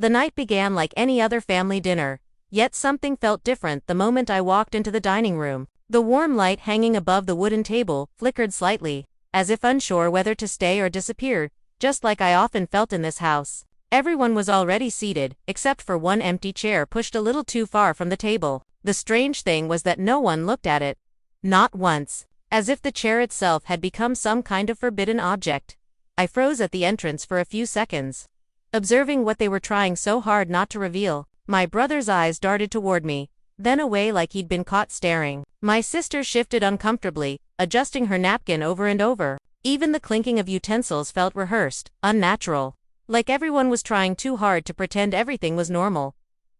The night began like any other family dinner, yet something felt different the moment I walked into the dining room. The warm light hanging above the wooden table flickered slightly, as if unsure whether to stay or disappear, just like I often felt in this house. Everyone was already seated, except for one empty chair pushed a little too far from the table. The strange thing was that no one looked at it. Not once. As if the chair itself had become some kind of forbidden object. I froze at the entrance for a few seconds, observing what they were trying so hard not to reveal. My brother's eyes darted toward me, then away like he'd been caught staring. My sister shifted uncomfortably, adjusting her napkin over and over. Even the clinking of utensils felt rehearsed, unnatural. Like everyone was trying too hard to pretend everything was normal.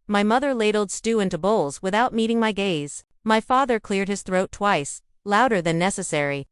My mother ladled stew into bowls without meeting my gaze. My father cleared his throat twice, louder than necessary.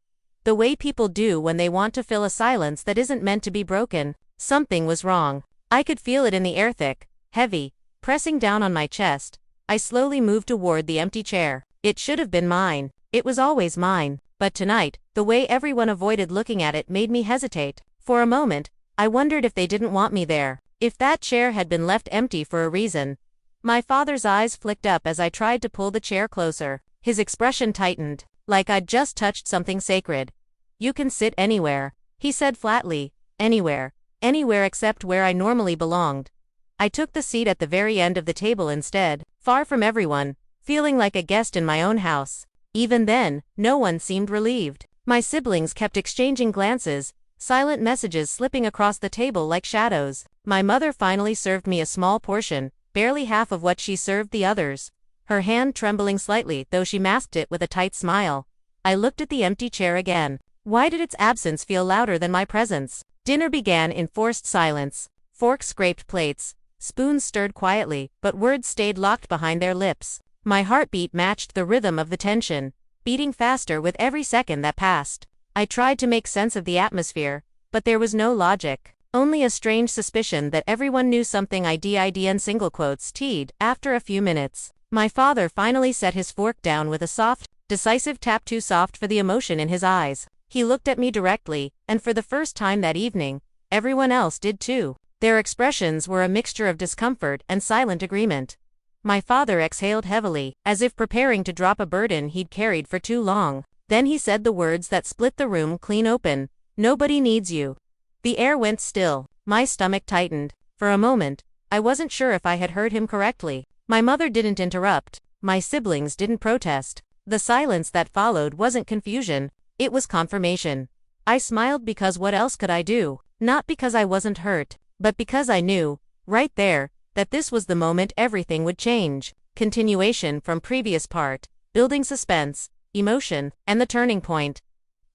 The way people do when they want to fill a silence that isn't meant to be broken. Something was wrong. I could feel it in the air, thick, heavy, pressing down on my chest. I slowly moved toward the empty chair. It should have been mine. It was always mine. But tonight, the way everyone avoided looking at it made me hesitate. For a moment, I wondered if they didn't want me there. If that chair had been left empty for a reason. My father's eyes flicked up as I tried to pull the chair closer. His expression tightened, like I'd just touched something sacred. "You can sit anywhere," he said flatly. Anywhere. Anywhere except where I normally belonged. I took the seat at the very end of the table instead, far from everyone, feeling like a guest in my own house. Even then, no one seemed relieved. My siblings kept exchanging glances, silent messages slipping across the table like shadows. My mother finally served me a small portion, barely half of what she served the others, her hand trembling slightly though she masked it with a tight smile. I looked at the empty chair again. Why did its absence feel louder than my presence? Dinner began in forced silence. Forks scraped plates, spoons stirred quietly, but words stayed locked behind their lips. My heartbeat matched the rhythm of the tension, beating faster with every second that passed. I tried to make sense of the atmosphere, but there was no logic. Only a strange suspicion that everyone knew something I did in single quotes teed. After a few minutes, my father finally set his fork down with a soft, decisive tap, too soft for the emotion in his eyes. He looked at me directly, and for the first time that evening, everyone else did too. Their expressions were a mixture of discomfort and silent agreement. My father exhaled heavily, as if preparing to drop a burden he'd carried for too long. Then he said the words that split the room clean open. "Nobody needs you." The air went still. My stomach tightened. For a moment, I wasn't sure if I had heard him correctly. My mother didn't interrupt. My siblings didn't protest. The silence that followed wasn't confusion. It was confirmation. I smiled because what else could I do? Not because I wasn't hurt, but because I knew, right there, that this was the moment everything would change. Continuation from previous part, building suspense, emotion, and the turning point.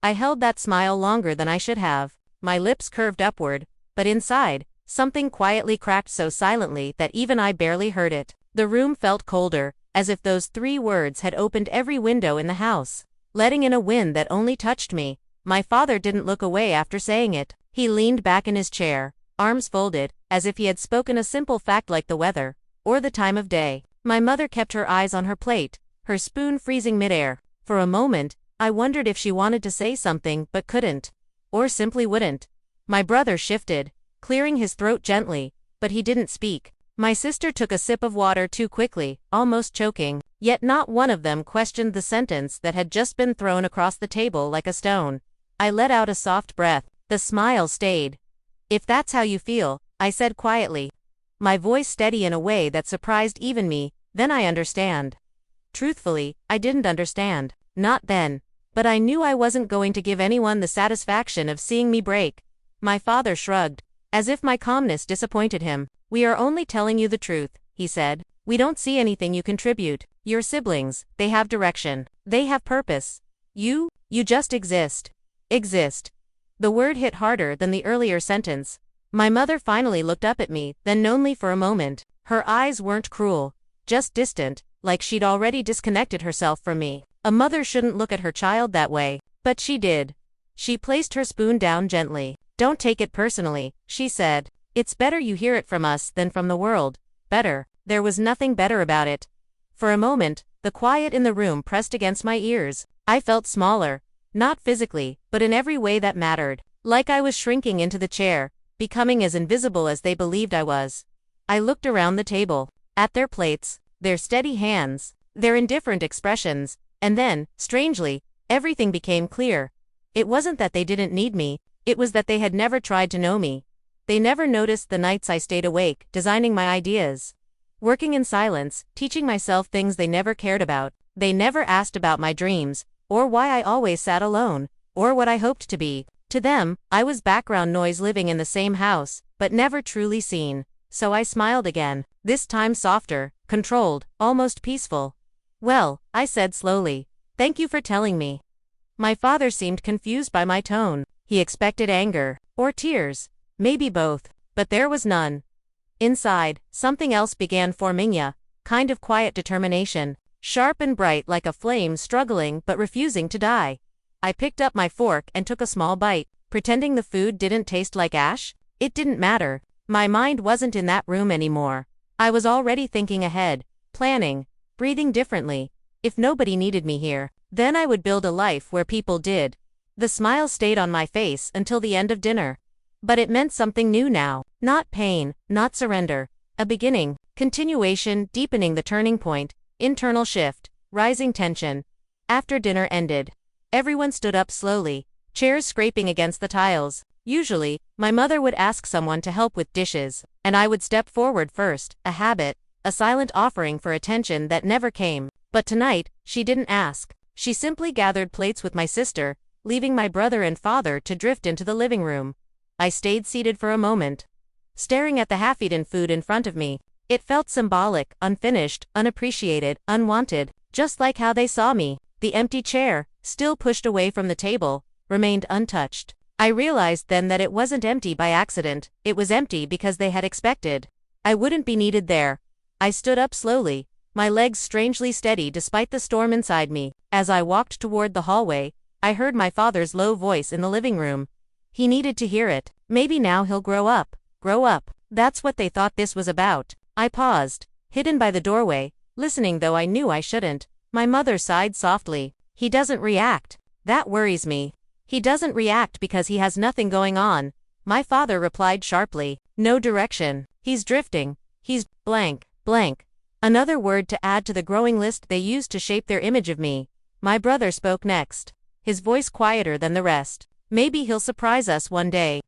I held that smile longer than I should have. My lips curved upward, but inside, something quietly cracked so silently that even I barely heard it. The room felt colder, as if those 3 words had opened every window in the house, letting in a wind that only touched me. My father didn't look away after saying it. He leaned back in his chair, arms folded, as if he had spoken a simple fact like the weather, or the time of day. My mother kept her eyes on her plate, her spoon freezing midair. For a moment, I wondered if she wanted to say something but couldn't. Or simply wouldn't. My brother shifted, clearing his throat gently, but he didn't speak. My sister took a sip of water too quickly, almost choking. Yet not one of them questioned the sentence that had just been thrown across the table like a stone. I let out a soft breath. The smile stayed. "If that's how you feel," I said quietly, my voice steady in a way that surprised even me, "then I understand." Truthfully, I didn't understand. Not then. But I knew I wasn't going to give anyone the satisfaction of seeing me break. My father shrugged, as if my calmness disappointed him. "We are only telling you the truth," he said. "We don't see anything you contribute. Your siblings, they have direction. They have purpose. You just exist." Exist. The word hit harder than the earlier sentence. My mother finally looked up at me, then only for a moment. Her eyes weren't cruel, just distant, like she'd already disconnected herself from me. A mother shouldn't look at her child that way, but she did. She placed her spoon down gently. "Don't take it personally," she said. "It's better you hear it from us than from the world." Better. There was nothing better about it. For a moment, the quiet in the room pressed against my ears. I felt smaller. Not physically, but in every way that mattered. Like I was shrinking into the chair, becoming as invisible as they believed I was. I looked around the table, at their plates, their steady hands, their indifferent expressions, and then, strangely, everything became clear. It wasn't that they didn't need me, it was that they had never tried to know me. They never noticed the nights I stayed awake, designing my ideas. Working in silence, teaching myself things they never cared about. They never asked about my dreams, or why I always sat alone, or what I hoped to be. To them, I was background noise living in the same house, but never truly seen. So I smiled again, this time softer, controlled, almost peaceful. "Well," I said slowly, "thank you for telling me." My father seemed confused by my tone. He expected anger, or tears, maybe both, but there was none. Inside, something else began forming, a kind of quiet determination, sharp and bright like a flame struggling but refusing to die. I picked up my fork and took a small bite, pretending the food didn't taste like ash. It didn't matter. My mind wasn't in that room anymore. I was already thinking ahead, planning, breathing differently. If nobody needed me here, then I would build a life where people did. The smile stayed on my face until the end of dinner. But it meant something new now. Not pain, not surrender. A beginning, continuation, deepening the turning point, internal shift, rising tension. After dinner ended, everyone stood up slowly, chairs scraping against the tiles. Usually, my mother would ask someone to help with dishes, and I would step forward first, a habit, a silent offering for attention that never came. But tonight, she didn't ask. She simply gathered plates with my sister, leaving my brother and father to drift into the living room. I stayed seated for a moment, staring at the half-eaten food in front of me. It felt symbolic, unfinished, unappreciated, unwanted, just like how they saw me. The empty chair, still pushed away from the table, remained untouched. I realized then that it wasn't empty by accident, it was empty because they had expected I wouldn't be needed there. I stood up slowly, my legs strangely steady despite the storm inside me. As I walked toward the hallway, I heard my father's low voice in the living room. He needed to hear it. Maybe now he'll grow up. Grow up. That's what they thought this was about. I paused, hidden by the doorway, listening though I knew I shouldn't. My mother sighed softly. He doesn't react. That worries me. He doesn't react because he has nothing going on. My father replied sharply. No direction. He's drifting. He's blank, blank. Another word to add to the growing list they used to shape their image of me. My brother spoke next, his voice quieter than the rest. Maybe he'll surprise us one day.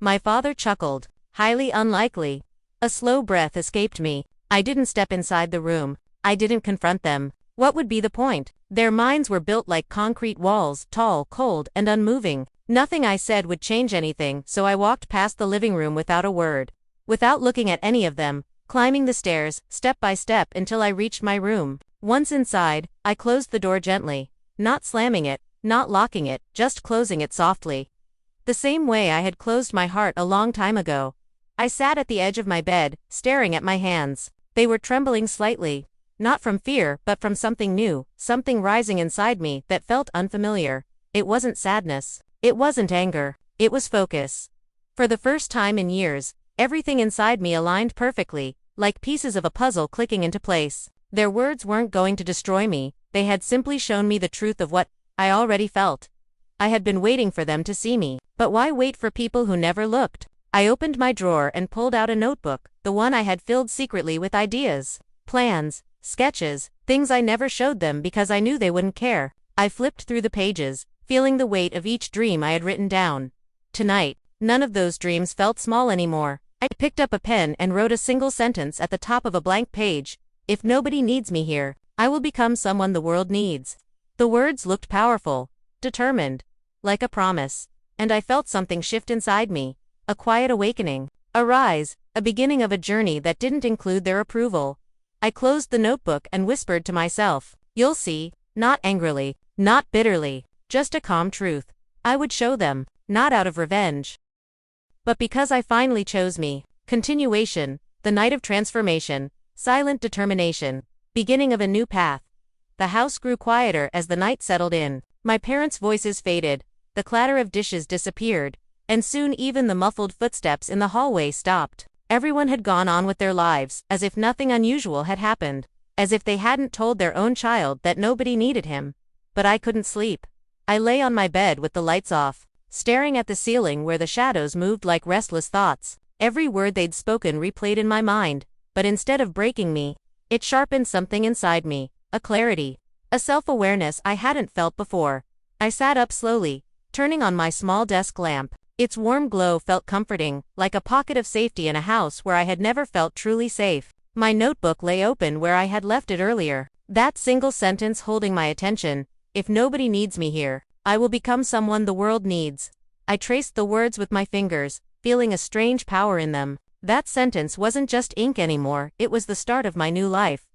My father chuckled. Highly unlikely. A slow breath escaped me. I didn't step inside the room. I didn't confront them. What would be the point? Their minds were built like concrete walls, tall, cold, and unmoving. Nothing I said would change anything, so I walked past the living room without a word. Without looking at any of them, climbing the stairs, step by step until I reached my room. Once inside, I closed the door gently. Not slamming it, not locking it, just closing it softly. The same way I had closed my heart a long time ago. I sat at the edge of my bed, staring at my hands. They were trembling slightly. Not from fear, but from something new, something rising inside me that felt unfamiliar. It wasn't sadness. It wasn't anger. It was focus. For the first time in years, everything inside me aligned perfectly, like pieces of a puzzle clicking into place. Their words weren't going to destroy me, they had simply shown me the truth of what I already felt. I had been waiting for them to see me. But why wait for people who never looked? I opened my drawer and pulled out a notebook, the one I had filled secretly with ideas, plans, sketches, things I never showed them because I knew they wouldn't care. I flipped through the pages, feeling the weight of each dream I had written down. Tonight, none of those dreams felt small anymore. I picked up a pen and wrote a single sentence at the top of a blank page. If nobody needs me here, I will become someone the world needs. The words looked powerful, determined, like a promise. And I felt something shift inside me. A quiet awakening. A rise, a beginning of a journey that didn't include their approval. I closed the notebook and whispered to myself, "You'll see," not angrily, not bitterly, just a calm truth. I would show them, not out of revenge, but because I finally chose me. Continuation, the night of transformation, silent determination, beginning of a new path. The house grew quieter as the night settled in. My parents' voices faded, the clatter of dishes disappeared, and soon even the muffled footsteps in the hallway stopped. Everyone had gone on with their lives, as if nothing unusual had happened, as if they hadn't told their own child that nobody needed him. But I couldn't sleep. I lay on my bed with the lights off, staring at the ceiling where the shadows moved like restless thoughts. Every word they'd spoken replayed in my mind, but instead of breaking me, it sharpened something inside me, a clarity, a self-awareness I hadn't felt before. I sat up slowly, turning on my small desk lamp. Its warm glow felt comforting, like a pocket of safety in a house where I had never felt truly safe. My notebook lay open where I had left it earlier. That single sentence holding my attention: if nobody needs me here, I will become someone the world needs. I traced the words with my fingers, feeling a strange power in them. That sentence wasn't just ink anymore, it was the start of my new life.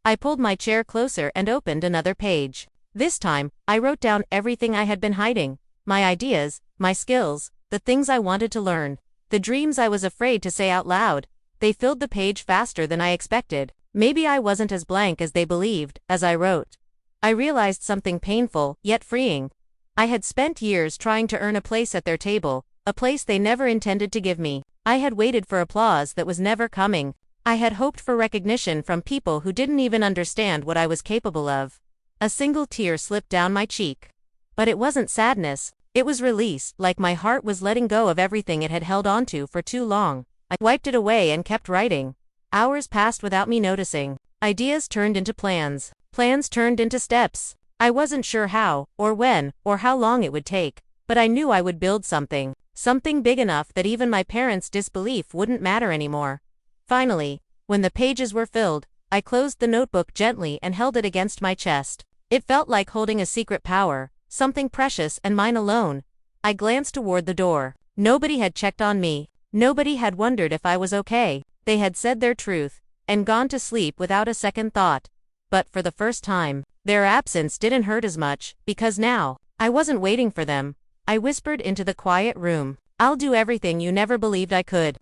I pulled my chair closer and opened another page. This time, I wrote down everything I had been hiding. My ideas, my skills, the things I wanted to learn, the dreams I was afraid to say out loud. They filled the page faster than I expected. Maybe I wasn't as blank as they believed. As I wrote, I realized something painful, yet freeing. I had spent years trying to earn a place at their table, a place they never intended to give me. I had waited for applause that was never coming. I had hoped for recognition from people who didn't even understand what I was capable of. A single tear slipped down my cheek. But it wasn't sadness. It was release, like my heart was letting go of everything it had held onto for too long. I wiped it away and kept writing. Hours passed without me noticing. Ideas turned into plans. Plans turned into steps. I wasn't sure how, or when, or how long it would take, but I knew I would build something. Something big enough that even my parents' disbelief wouldn't matter anymore. Finally, when the pages were filled, I closed the notebook gently and held it against my chest. It felt like holding a secret power, something precious and mine alone. I glanced toward the door. Nobody had checked on me. Nobody had wondered if I was okay. They had said their truth, and gone to sleep without a second thought. But for the first time, their absence didn't hurt as much, because now, I wasn't waiting for them. I whispered into the quiet room, "I'll do everything you never believed I could."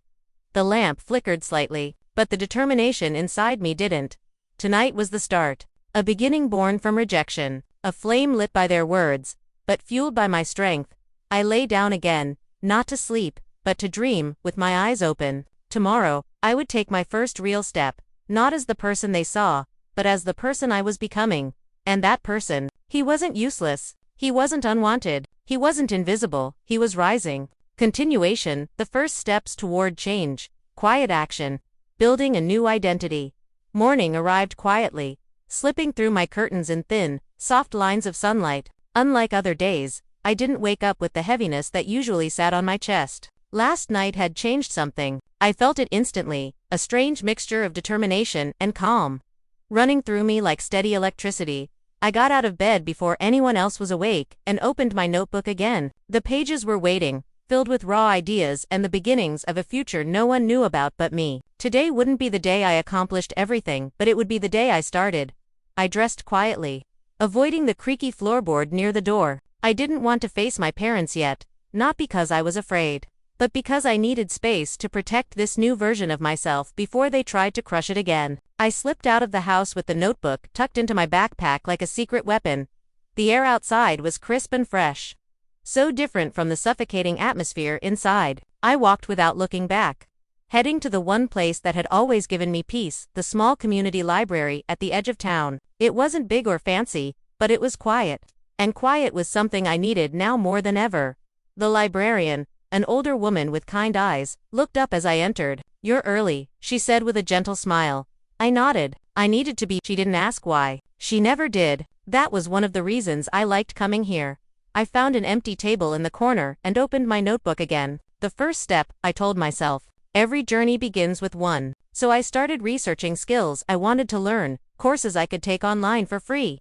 The lamp flickered slightly, but the determination inside me didn't. Tonight was the start. A beginning born from rejection, a flame lit by their words, but fueled by my strength. I lay down again, not to sleep, but to dream, with my eyes open. Tomorrow, I would take my first real step, not as the person they saw, but as the person I was becoming. And that person, he wasn't useless, he wasn't unwanted, he wasn't invisible, he was rising. Continuation, the first steps toward change. Quiet action, building a new identity. Morning arrived quietly, slipping through my curtains in thin, soft lines of sunlight. Unlike other days, I didn't wake up with the heaviness that usually sat on my chest. Last night had changed something. I felt it instantly, a strange mixture of determination and calm, running through me like steady electricity. I got out of bed before anyone else was awake, and opened my notebook again. The pages were waiting, filled with raw ideas and the beginnings of a future no one knew about but me. Today wouldn't be the day I accomplished everything, but it would be the day I started. I dressed quietly, avoiding the creaky floorboard near the door. I didn't want to face my parents yet, not because I was afraid, but because I needed space to protect this new version of myself before they tried to crush it again. I slipped out of the house with the notebook tucked into my backpack like a secret weapon. The air outside was crisp and fresh, so different from the suffocating atmosphere inside. I walked without looking back, heading to the one place that had always given me peace, the small community library at the edge of town. It wasn't big or fancy, but it was quiet. And quiet was something I needed now more than ever. The librarian, an older woman with kind eyes, looked up as I entered. "You're early," she said with a gentle smile. I nodded. I needed to be. She didn't ask why. She never did. That was one of the reasons I liked coming here. I found an empty table in the corner and opened my notebook again. The first step, I told myself. Every journey begins with one. So I started researching skills I wanted to learn, courses I could take online for free,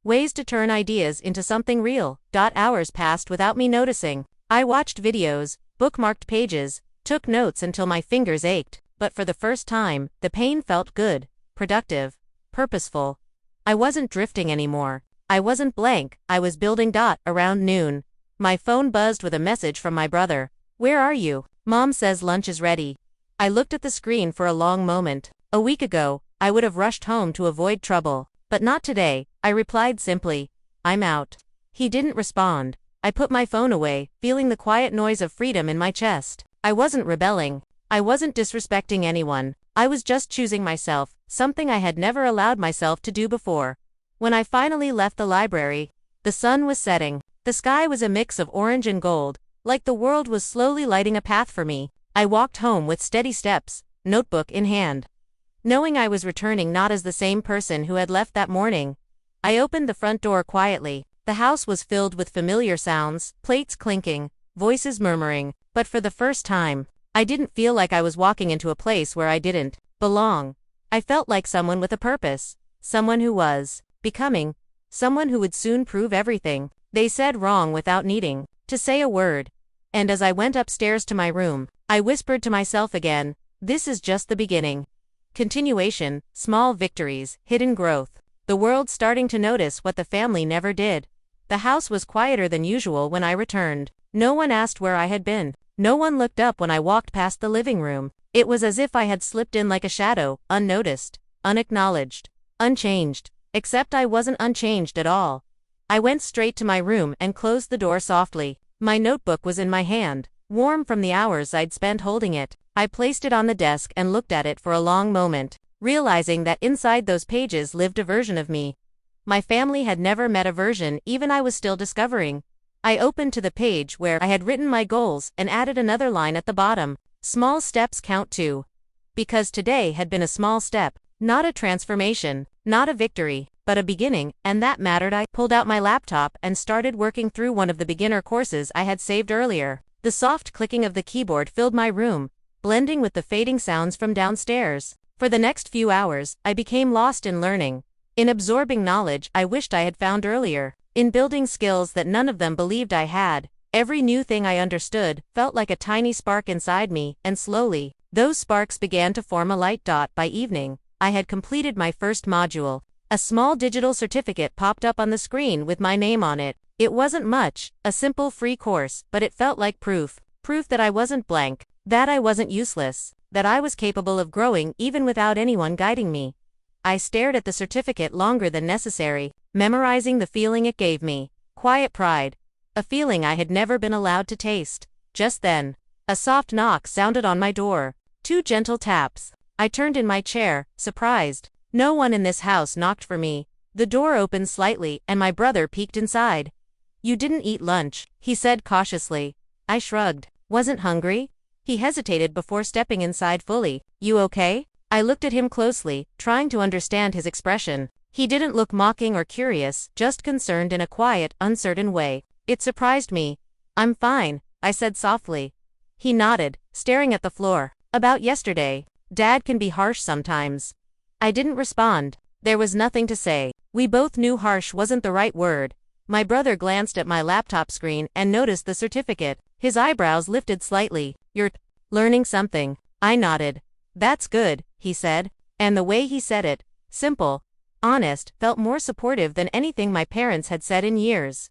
ways to turn ideas into something real. Hours passed without me noticing. I watched videos, bookmarked pages, took notes until my fingers ached. But for the first time, the pain felt good, productive, purposeful. I wasn't drifting anymore. I wasn't blank, I was building. Around noon, my phone buzzed with a message from my brother. "Where are you? Mom says lunch is ready." I looked at the screen for a long moment. A week ago, I would have rushed home to avoid trouble. But not today. I replied simply, "I'm out." He didn't respond. I put my phone away, feeling the quiet noise of freedom in my chest. I wasn't rebelling. I wasn't disrespecting anyone. I was just choosing myself, something I had never allowed myself to do before. When I finally left the library, the sun was setting. The sky was a mix of orange and gold, like the world was slowly lighting a path for me. I walked home with steady steps, notebook in hand. Knowing I was returning not as the same person who had left that morning, I opened the front door quietly. The house was filled with familiar sounds, plates clinking, voices murmuring, but for the first time, I didn't feel like I was walking into a place where I didn't belong. I felt like someone with a purpose, someone who was becoming, someone who would soon prove everything they said wrong without needing to say a word. And as I went upstairs to my room, I whispered to myself again, this is just the beginning. Continuation, small victories, hidden growth. The world starting to notice what the family never did. The house was quieter than usual when I returned. No one asked where I had been. No one looked up when I walked past the living room. It was as if I had slipped in like a shadow, unnoticed, unacknowledged, unchanged. Except I wasn't unchanged at all. I went straight to my room and closed the door softly. My notebook was in my hand, warm from the hours I'd spent holding it. I placed it on the desk and looked at it for a long moment, realizing that inside those pages lived a version of me. My family had never met a version even I was still discovering. I opened to the page where I had written my goals and added another line at the bottom. Small steps count too. Because today had been a small step, not a transformation, not a victory, but a beginning, and that mattered. I pulled out my laptop and started working through one of the beginner courses I had saved earlier. The soft clicking of the keyboard filled my room, blending with the fading sounds from downstairs. For the next few hours, I became lost in learning, in absorbing knowledge I wished I had found earlier, in building skills that none of them believed I had. Every new thing I understood felt like a tiny spark inside me, and slowly, those sparks began to form a light. By evening, I had completed my first module. A small digital certificate popped up on the screen with my name on it. It wasn't much, a simple free course, but it felt like proof that I wasn't blank, that I wasn't useless, that I was capable of growing even without anyone guiding me. I stared at the certificate longer than necessary, memorizing the feeling it gave me. Quiet pride. A feeling I had never been allowed to taste. Just then, a soft knock sounded on my door. 2 gentle taps. I turned in my chair, surprised. No one in this house knocked for me. The door opened slightly and my brother peeked inside. You didn't eat lunch, he said cautiously. I shrugged. Wasn't hungry? He hesitated before stepping inside fully. You okay? I looked at him closely, trying to understand his expression. He didn't look mocking or curious, just concerned in a quiet, uncertain way. It surprised me. I'm fine, I said softly. He nodded, staring at the floor. About yesterday. Dad can be harsh sometimes. I didn't respond. There was nothing to say. We both knew harsh wasn't the right word. My brother glanced at my laptop screen and noticed the certificate. His eyebrows lifted slightly. You're learning something. I nodded. That's good, he said. And the way he said it, simple, honest, felt more supportive than anything my parents had said in years.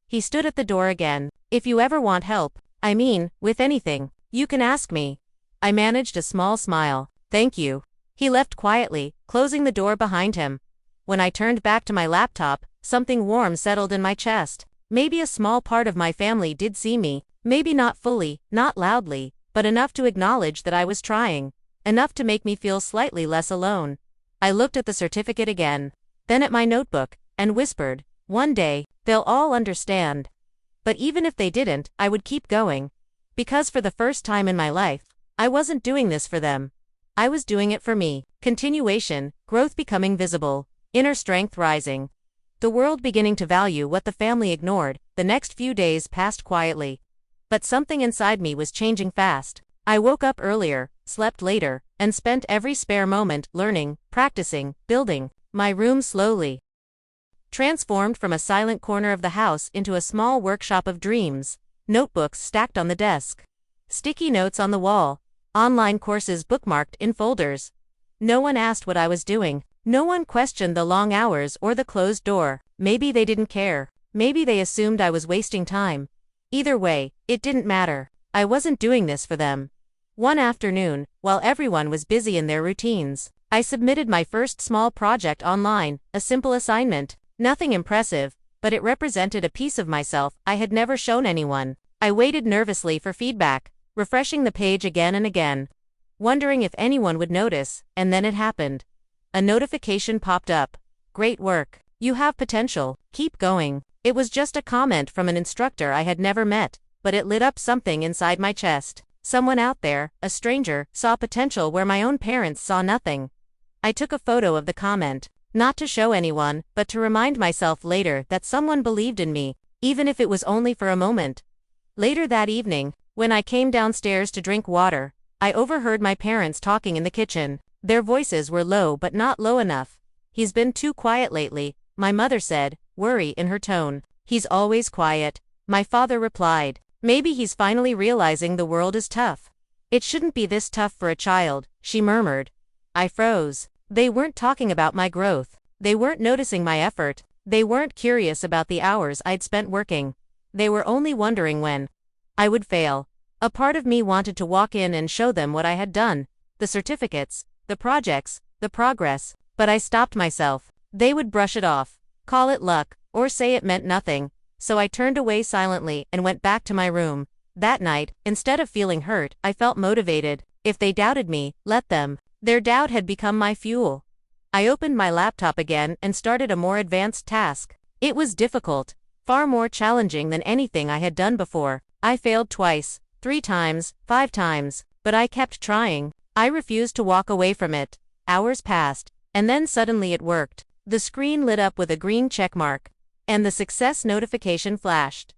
He stood at the door again. If you ever want help, I mean, with anything, you can ask me. I managed a small smile. Thank you. He left quietly, closing the door behind him. When I turned back to my laptop, something warm settled in my chest. Maybe a small part of my family did see me, maybe not fully, not loudly, but enough to acknowledge that I was trying, enough to make me feel slightly less alone. I looked at the certificate again, then at my notebook, and whispered, one day, they'll all understand. But even if they didn't, I would keep going. Because for the first time in my life, I wasn't doing this for them. I was doing it for me. Continuation, growth becoming visible, inner strength rising. The world beginning to value what the family ignored. The next few days passed quietly. But something inside me was changing fast. I woke up earlier, slept later, and spent every spare moment learning, practicing, building. My room slowly transformed from a silent corner of the house into a small workshop of dreams. Notebooks stacked on the desk. Sticky notes on the wall. Online courses bookmarked in folders. No one asked what I was doing. No one questioned the long hours or the closed door. Maybe they didn't care. Maybe they assumed I was wasting time. Either way, it didn't matter. I wasn't doing this for them. One afternoon, while everyone was busy in their routines, I submitted my first small project online, a simple assignment. Nothing impressive, but it represented a piece of myself I had never shown anyone. I waited nervously for feedback, refreshing the page again and again, wondering if anyone would notice, and then it happened. A notification popped up. Great work. You have potential. Keep going. It was just a comment from an instructor I had never met, but it lit up something inside my chest. Someone out there, a stranger, saw potential where my own parents saw nothing. I took a photo of the comment, not to show anyone, but to remind myself later that someone believed in me, even if it was only for a moment. Later that evening, when I came downstairs to drink water, I overheard my parents talking in the kitchen. Their voices were low but not low enough. "He's been too quiet lately," my mother said, worry in her tone. "He's always quiet," my father replied. "Maybe he's finally realizing the world is tough." "It shouldn't be this tough for a child," she murmured. I froze. They weren't talking about my growth. They weren't noticing my effort. They weren't curious about the hours I'd spent working. They were only wondering when I would fail. A part of me wanted to walk in and show them what I had done. The certificates, the projects, the progress. But I stopped myself. They would brush it off, call it luck, or say it meant nothing. So I turned away silently and went back to my room. That night, instead of feeling hurt, I felt motivated. If they doubted me, let them. Their doubt had become my fuel. I opened my laptop again and started a more advanced task. It was difficult, far more challenging than anything I had done before. I failed twice, 3 times, 5 times, but I kept trying. I refused to walk away from it. Hours passed, and then suddenly it worked. The screen lit up with a green check mark, and the success notification flashed.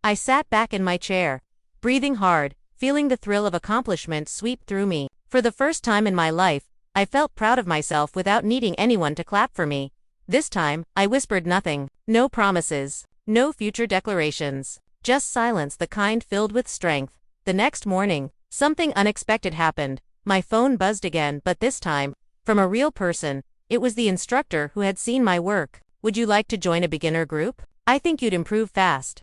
I sat back in my chair, breathing hard, feeling the thrill of accomplishment sweep through me. For the first time in my life, I felt proud of myself without needing anyone to clap for me. This time, I whispered nothing. No promises, no future declarations, just silence, the kind filled with strength. The next morning, something unexpected happened. My phone buzzed again, but this time, from a real person. It was the instructor who had seen my work. "Would you like to join a beginner group? I think you'd improve fast."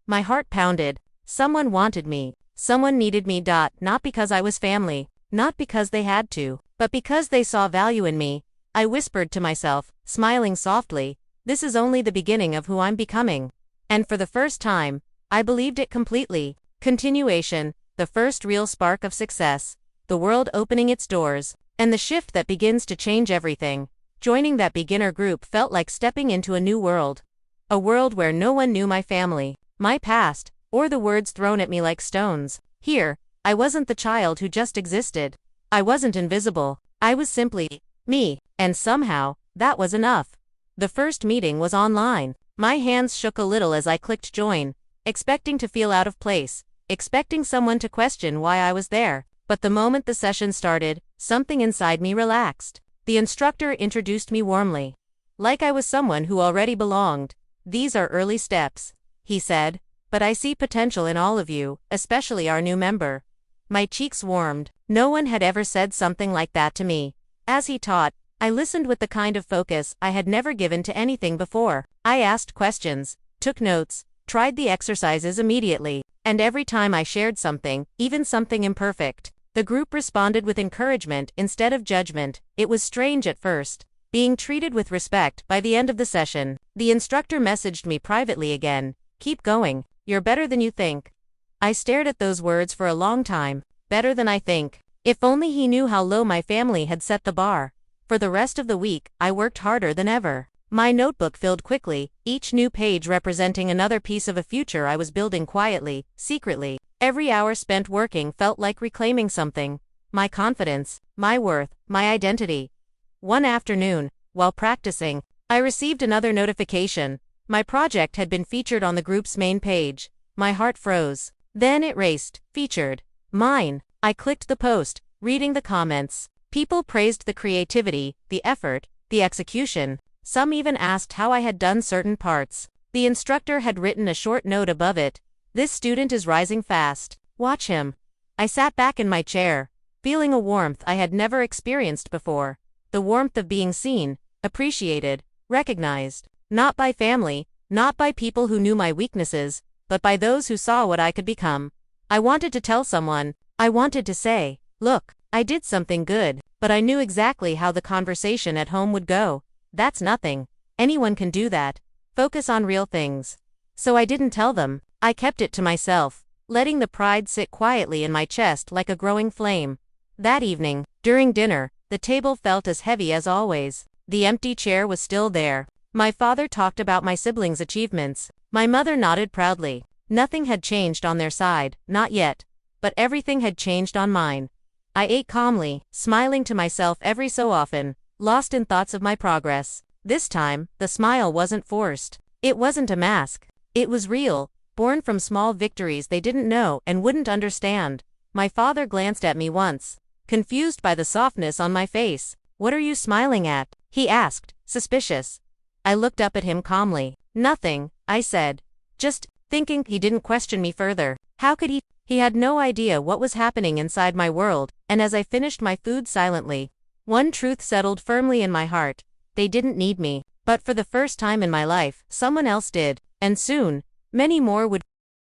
My heart pounded. Someone wanted me. Someone needed me. Not because I was family, not because they had to, but because they saw value in me. I whispered to myself, smiling softly, "This is only the beginning of who I'm becoming." And for the first time, I believed it completely. Continuation, the first real spark of success, the world opening its doors, and the shift that begins to change everything. Joining that beginner group felt like stepping into a new world. A world where no one knew my family, my past, or the words thrown at me like stones. Here, I wasn't the child who just existed. I wasn't invisible. I was simply me, and somehow, that was enough. The first meeting was online. My hands shook a little as I clicked join, expecting to feel out of place, expecting someone to question why I was there. But the moment the session started, something inside me relaxed. The instructor introduced me warmly, like I was someone who already belonged. "These are early steps," he said, "but I see potential in all of you, especially our new member." My cheeks warmed. No one had ever said something like that to me. As he taught, I listened with the kind of focus I had never given to anything before. I asked questions, took notes, tried the exercises immediately, and every time I shared something, even something imperfect, the group responded with encouragement instead of judgment. It was strange at first, being treated with respect. By the end of the session, the instructor messaged me privately again, "Keep going, you're better than you think." I stared at those words for a long time. Better than I think. If only he knew how low my family had set the bar. For the rest of the week, I worked harder than ever. My notebook filled quickly, each new page representing another piece of a future I was building quietly, secretly. Every hour spent working felt like reclaiming something. My confidence, my worth, my identity. One afternoon, while practicing, I received another notification. My project had been featured on the group's main page. My heart froze. Then it raced. Featured. Mine. I clicked the post, reading the comments. People praised the creativity, the effort, the execution. Some even asked how I had done certain parts. The instructor had written a short note above it. "This student is rising fast. Watch him." I sat back in my chair, feeling a warmth I had never experienced before. The warmth of being seen, appreciated, recognized. Not by family, not by people who knew my weaknesses, but by those who saw what I could become. I wanted to tell someone. I wanted to say, "Look, I did something good," but I knew exactly how the conversation at home would go. "That's nothing. Anyone can do that. Focus on real things." So I didn't tell them. I kept it to myself, letting the pride sit quietly in my chest like a growing flame. That evening, during dinner, the table felt as heavy as always. The empty chair was still there. My father talked about my siblings' achievements. My mother nodded proudly. Nothing had changed on their side, not yet. but everything had changed on mine. I ate calmly, smiling to myself every so often, lost in thoughts of my progress. This time, the smile wasn't forced. It wasn't a mask. It was real, born from small victories they didn't know and wouldn't understand. My father glanced at me once, confused by the softness on my face. "What are you smiling at?" he asked, suspicious. I looked up at him calmly. "Nothing," I said. "Just thinking." He didn't question me further. How could he? He had no idea what was happening inside my world, and as I finished my food silently, one truth settled firmly in my heart. They didn't need me. But for the first time in my life, someone else did. And soon, many more would.